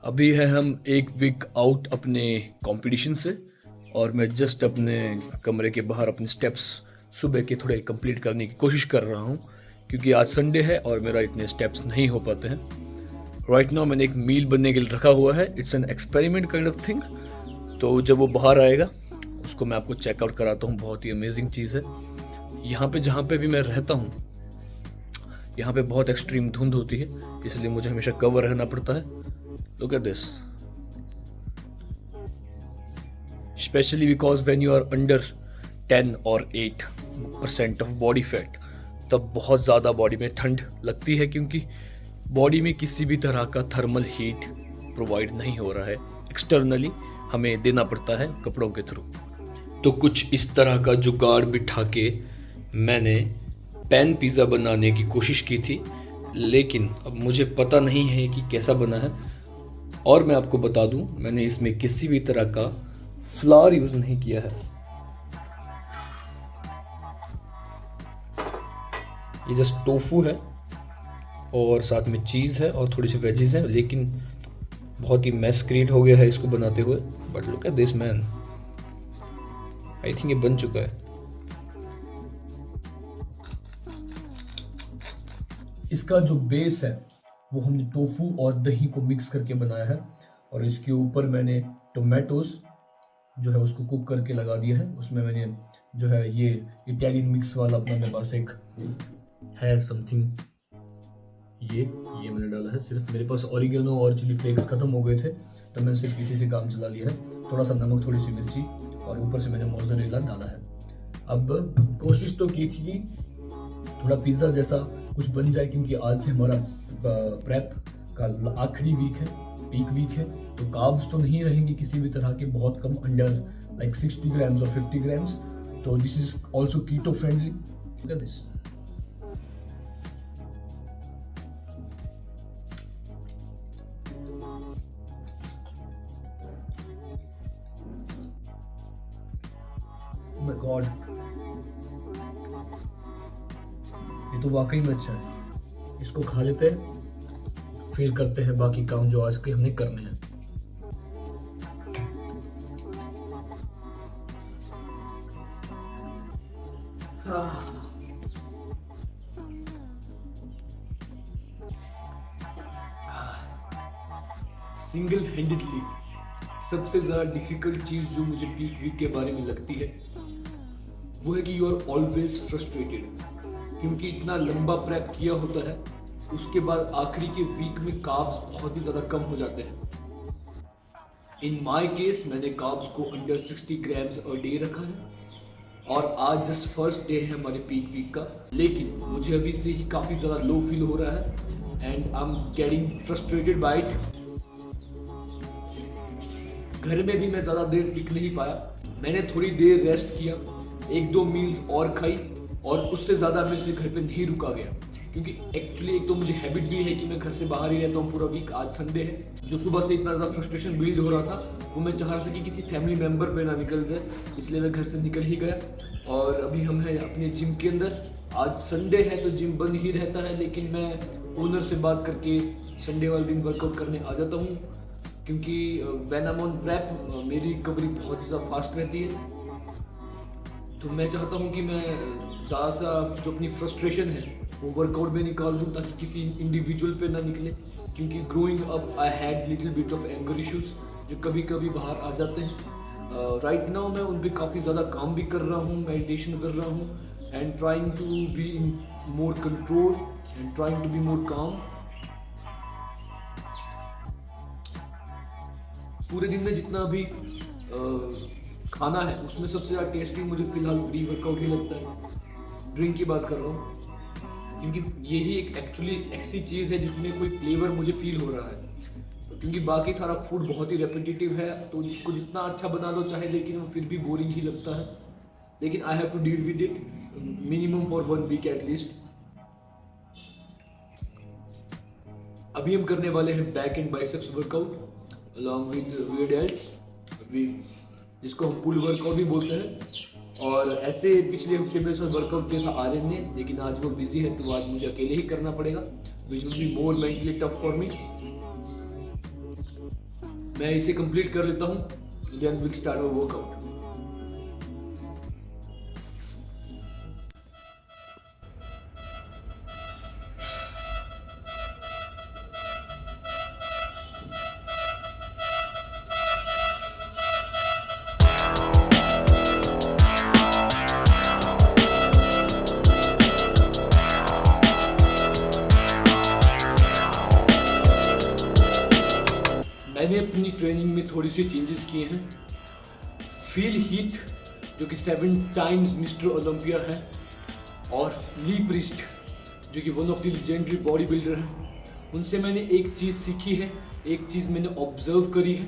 अभी है हम एक वीक आउट अपने कंपटीशन से और मैं जस्ट अपने कमरे के बाहर अपने स्टेप्स सुबह के थोड़े कंप्लीट करने की कोशिश कर रहा हूँ क्योंकि आज संडे है और मेरा इतने स्टेप्स नहीं हो पाते हैं। राइट नाउ मैंने एक मील बनने के लिए रखा हुआ है। It's an experiment kind of thing. तो जब वो बाहर आएगा उसको मैं आपको चेकआउट कराता हूँ। बहुत ही अमेजिंग चीज़ है। यहाँ पे जहाँ पे भी मैं रहता हूँ यहाँ पे बहुत एक्सट्रीम धुंध होती है, इसलिए मुझे हमेशा कवर रहना पड़ता है। Look at this, specially because when you are under 10 और 8% ऑफ बॉडी फैट, तब बहुत ज़्यादा बॉडी में ठंड लगती है क्योंकि बॉडी में किसी भी तरह का थर्मल हीट प्रोवाइड नहीं हो रहा है। एक्सटर्नली हमें देना पड़ता है कपड़ों के थ्रू। तो कुछ इस तरह का जुगाड़ बिठा के मैंने पैन पिज़्ज़ा बनाने की कोशिश की थी, लेकिन अब मुझे पता नहीं है कि कैसा बना है। और मैं आपको बता दूं, मैंने इसमें किसी भी तरह का फ्लावर यूज़ नहीं किया है। ये जस्ट टोफू है और साथ में चीज़ है और थोड़ी सी वेजीज है, लेकिन बहुत ही मैस क्रिएट हो गया है इसको बनाते हुए। But look at this man, I think ये बन चुका है। इसका जो बेस है वो हमने टोफू और दही को मिक्स करके बनाया है और इसके ऊपर मैंने टोमेटोज जो है उसको कुक करके लगा दिया है। उसमें मैंने जो है ये इटालियन मिक्स वाला अपना मेरे पास एक है समथिंग, ये मैंने डाला है। सिर्फ मेरे पास ऑरिगेनो और चिली फ्लेक्स खत्म हो गए थे तो मैंने सिर्फ इसी से काम चला लिया है। थोड़ा सा नमक, थोड़ी सी मिर्ची और ऊपर से मैंने मोज़रेला डाला है। अब कोशिश तो की थी कि थोड़ा पिज़्ज़ा जैसा कुछ बन जाए, क्योंकि आज से हमारा प्रेप का आखिरी वीक है, पीक वीक है। तो कार्ब्स तो नहीं रहेंगे किसी भी तरह के, बहुत कम, अंडर लाइक 60 ग्राम्स और 50 ग्राम्स। तो this is also keto friendly. Look at this. My god, ये तो वाकई में अच्छा है। इसको खा लेते हैं, फिर करते हैं बाकी काम जो आज के हमने करने हैं। सिंगल हैंडेडली सबसे ज़्यादा डिफिकल्ट चीज़ जो मुझे पीक वीक के बारे में लगती है वो है कि यू आर ऑलवेज फ्रस्ट्रेटेड, क्योंकि इतना लंबा प्रेप किया होता है, उसके बाद आखिरी के वीक में कार्ब्स बहुत ही ज़्यादा कम हो जाते हैं। इन माय केस मैंने कार्ब्स को अंडर 60 ग्राम्स अ डे रखा है और आज जस्ट फर्स्ट डे है हमारे पीक वीक का, लेकिन मुझे अभी से ही काफ़ी ज़्यादा लो फील हो रहा है and I am getting frustrated by it. घर में भी मैं ज़्यादा देर टिक नहीं पाया। मैंने थोड़ी देर रेस्ट किया, 1-2 मील्स और खाई और उससे ज़्यादा मेरे से घर पे नहीं रुका गया, क्योंकि एक्चुअली एक तो मुझे हैबिट भी है कि मैं घर से बाहर ही रहता हूँ पूरा वीक। आज संडे है, जो सुबह से इतना ज़्यादा फ्रस्ट्रेशन बिल्ड हो रहा था वो मैं चाह रहा था कि किसी फैमिली मेम्बर पे ना निकल जाए, इसलिए मैं घर से निकल ही गया। और अभी हम हैं अपने जिम के अंदर। आज संडे है तो जिम बंद ही रहता है, लेकिन मैं ओनर से बात करके संडे वाले दिन वर्कआउट करने आ जाता हूँ, क्योंकि when I am on prep मेरी रिकवरी बहुत ही ज़्यादा फास्ट रहती है। तो मैं चाहता हूँ कि मैं ज़्यादा सा जो अपनी फ्रस्ट्रेशन है वो वर्कआउट में निकाल दूँ, ताकि किसी इंडिविजुअल पे ना निकले, क्योंकि growing up I had little bit of anger issues जो कभी कभी बाहर आ जाते हैं। राइट नाउ मैं उन पर काफ़ी ज़्यादा काम भी कर रहा हूँ, मेडिटेशन कर रहा हूँ and trying to be in more control and trying to be more calm. पूरे दिन में जितना भी खाना है उसमें सबसे ज़्यादा टेस्टी मुझे फिलहाल प्री वर्कआउट ही लगता है। ड्रिंक की बात कर रहा हूँ, क्योंकि यही एक एक्चुअली ऐसी चीज़ है जिसमें कोई फ्लेवर मुझे फील हो रहा है, क्योंकि बाकी सारा फूड बहुत ही रेपिटेटिव है, तो उसको जितना अच्छा बना लो चाहे, लेकिन वो फिर भी बोरिंग ही लगता है। लेकिन I have to deal with it minimum for 1 week at least. अभी हम करने वाले हैं back and biceps workout along with delts, जिसको हम पुल वर्कआउट भी बोलते हैं। और ऐसे पिछले हफ्ते मेरे साथ वर्कआउट किया था आर्यन ने, लेकिन आज वो बिजी है तो आज मुझे अकेले ही करना पड़ेगा, which will be more mentally tough for me. मैं इसे कंप्लीट कर लेता हूँ, then will start our workout. मैंने अपनी ट्रेनिंग में थोड़ी सी चेंजेस किए हैं। फील हीथ जो कि 7 टाइम्स मिस्टर ओलंपिया हैं, और ली प्रिस्ट जो कि one of the legendary body builder हैं, उनसे मैंने एक चीज़ सीखी है, एक चीज़ मैंने ऑब्जर्व करी है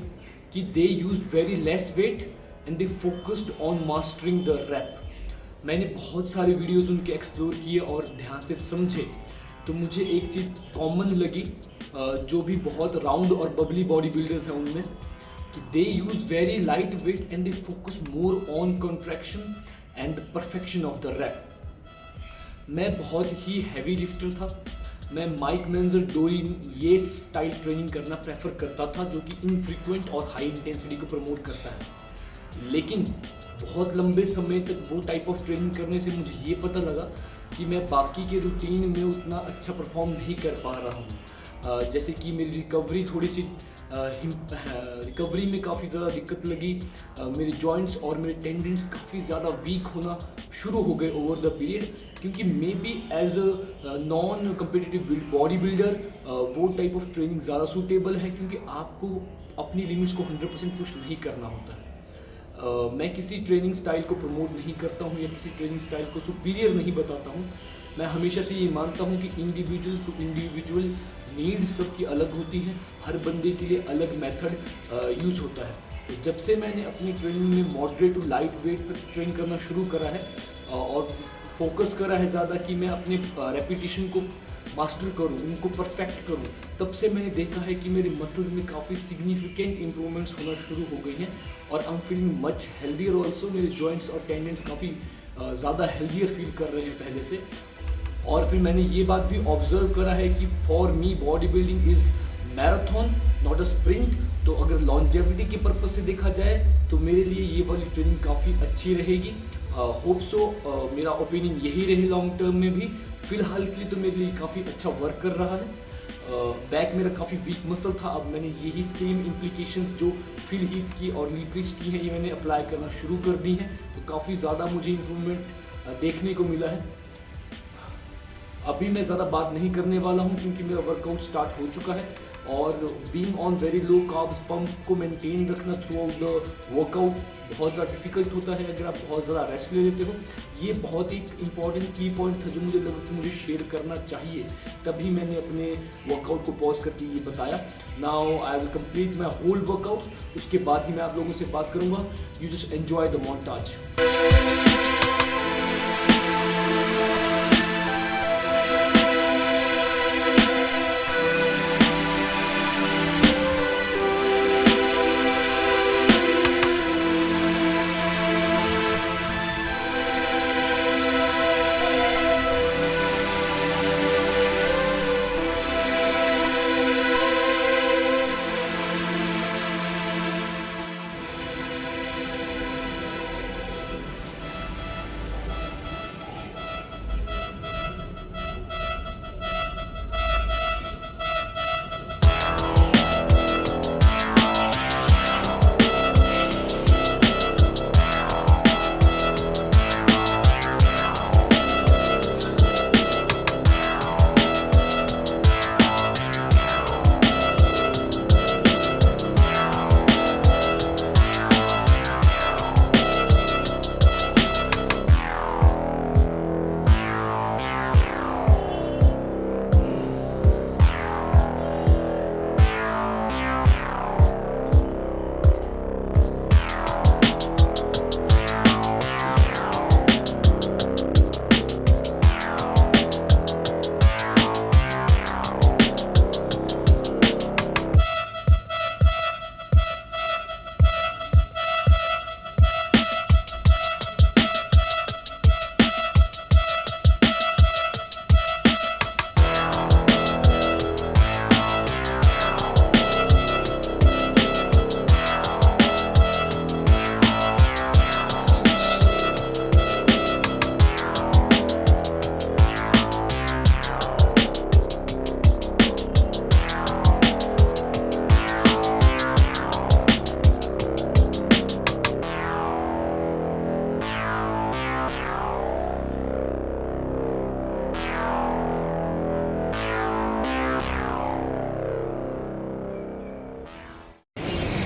कि they use very less weight and they focused on mastering the rep. मैंने बहुत सारे वीडियोस उनके एक्सप्लोर किए और ध्यान से समझे, तो मुझे एक चीज़ कॉमन लगी जो भी बहुत राउंड और बबली बॉडी बिल्डर्स हैं उनमें, कि they use very light weight and they focus more on contraction and the perfection of the rep. मैं बहुत ही हैवी लिफ्टर था। मैं Mike Mentzer Dorian Yates style training करना प्रेफर करता था, जो कि इनफ्रीक्वेंट और हाई इंटेंसिटी को प्रमोट करता है। लेकिन बहुत लंबे समय तक वो टाइप ऑफ ट्रेनिंग करने से मुझे ये पता लगा कि मैं बाकी के रूटीन में उतना अच्छा परफॉर्म नहीं कर पा रहा हूँ। जैसे कि मेरी रिकवरी थोड़ी सी रिकवरी में काफ़ी ज़्यादा दिक्कत लगी। मेरे जॉइंट्स और मेरे टेंडेंट्स काफ़ी ज़्यादा वीक होना शुरू हो गए ओवर द पीरियड, क्योंकि maybe as a non competitive body builder वो टाइप ऑफ ट्रेनिंग ज़्यादा सूटेबल है, क्योंकि आपको अपनी लिमिट्स को 100% पुश नहीं करना होता है। मैं किसी ट्रेनिंग स्टाइल को प्रमोट नहीं करता हूँ या किसी ट्रेनिंग स्टाइल को सुपीरियर नहीं बताता हूँ। मैं हमेशा से ये मानता हूँ कि इंडिविजुअल टू इंडिविजुअल नीड्स सबकी अलग होती हैं, हर बंदे के लिए अलग मेथड यूज़ होता है। तो जब से मैंने अपनी ट्रेनिंग में मॉडरेट टू लाइट वेट पर ट्रेन करना शुरू करा है और फोकस करा है ज़्यादा कि मैं अपने रेपिटेशन को मास्टर करूँ, उनको परफेक्ट करूँ, तब से मैंने देखा है कि मेरे मसल्स में काफ़ी सिग्निफिकेंट इंप्रूवमेंट्स होना शुरू हो गई हैं और I am feeling much healthier also. मेरे जॉइंट्स और टेंडेंट्स काफ़ी ज़्यादा हेल्दियर फील कर रहे हैं पहले से। और फिर मैंने ये बात भी ऑब्जर्व करा है कि for me body building is marathon not a sprint. तो अगर लॉन्जेविटी के पर्पज से देखा जाए तो मेरे लिए ये वाली ट्रेनिंग काफ़ी अच्छी रहेगी। होप सो मेरा ओपिनियन यही रहे लॉन्ग टर्म में भी। फिलहाल के लिए तो मेरे लिए काफ़ी अच्छा वर्क कर रहा है। बैक मेरा काफ़ी वीक मसल था, अब मैंने यही सेम इम्प्लीकेशंस जो फील हीथ की और ली प्रिस्ट की हैं ये मैंने अप्लाई करना शुरू कर दी हैं, तो काफ़ी ज़्यादा मुझे इम्प्रूवमेंट देखने को मिला है। अभी मैं ज़्यादा बात नहीं करने वाला हूँ क्योंकि मेरा वर्कआउट स्टार्ट हो चुका है और being on very low carbs pump को मेंटेन रखना थ्रू आउट द वर्कआउट बहुत ज़्यादा डिफिकल्ट होता है अगर आप बहुत ज़्यादा रेस्ट ले लेते हो। ये बहुत एक इंपॉर्टेंट की पॉइंट था जो मुझे लगा कि मुझे शेयर करना चाहिए, तभी मैंने अपने वर्कआउट को पॉज करके ये बताया। Now I will complete my whole workout, उसके बाद ही मैं आप लोगों से बात करूँगा। You just enjoy the montage.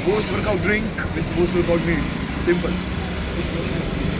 post workout drink with post workout meal. Simple.